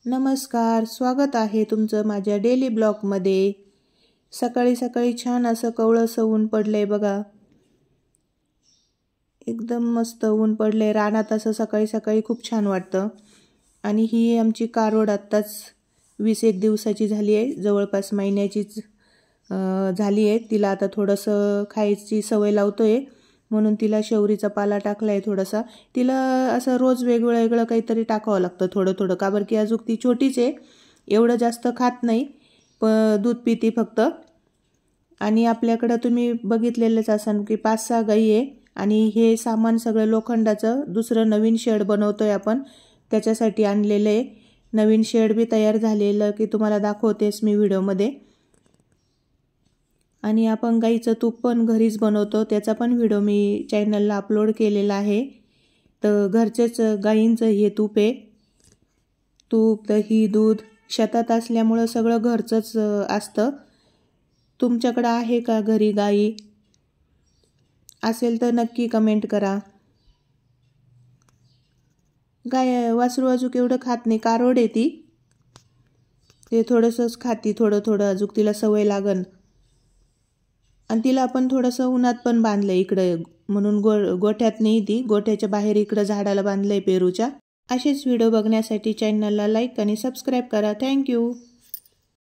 नमस्कार, स्वागत आहे तुमचं माझ्या डेली ब्लॉगमध्ये। सकाळी सकाळी छान असं कवळंसं ऊन पडलंय बघा। एकदम मस्त ऊन पडलंय रानात, असं सकाळी सकाळी खूप छान वाटतं। आणि ही आमची कारोड आत्ताच 20-1 दिवसाची झाली आहे, जवळपास महिन्याचीच झाली आहे। तिला आता थोडंसं खायची सवय लावतोय, म्हणून तिला शेवरीचा पाला टाकलाय थोडासा। तिला असं रोज वेगवेगळं काहीतरी टाकावं लागतं थोडं थोडं, का बरं की अजून ती छोटीच आहे, एवढं जास्त खात नाही, दूध पिती फक्त। आणि आपल्याकडं तुम्ही बघितलेलंच असाल की 5-6 गाई आहे, आणि हे सामान सगळं लोखंडाचं दुसरं नवीन शेड बनवतोय आपण, त्याच्यासाठी आणलेलं आहे। नवीन शेड बी तयार झालेलं की तुम्हाला दाखवतेच मी व्हिडिओमध्ये। आणि आपण गाईचं तूप पण घरीच बनवतो, त्याचा पण व्हिडिओ मी चॅनलला अपलोड केलेला आहे। तर घरचेच गाईंचं हे तूप आहे। तूप, दही, दूध शेतात असल्यामुळं सगळं घरचंच असतं। तुमच्याकडे आहे का घरी गाई? असेल तर नक्की कमेंट करा। गाय वासरू अजूक एवढं खात नाही, कारोड आहे ती, ते थोडंसंच खाती थोडं थोडं, अजूक तिला सवय लागन। आणि तिला आपण थोडंसं उन्हात पण बांधलंय इकडे, म्हणून गोठ्यात नाही, ती गोठ्याच्या बाहेर इकडं झाडाला बांधलंय पेरूच्या। असेच व्हिडिओ बघण्यासाठी चॅनलला लाईक आणि सबस्क्राईब करा। थँक्यू।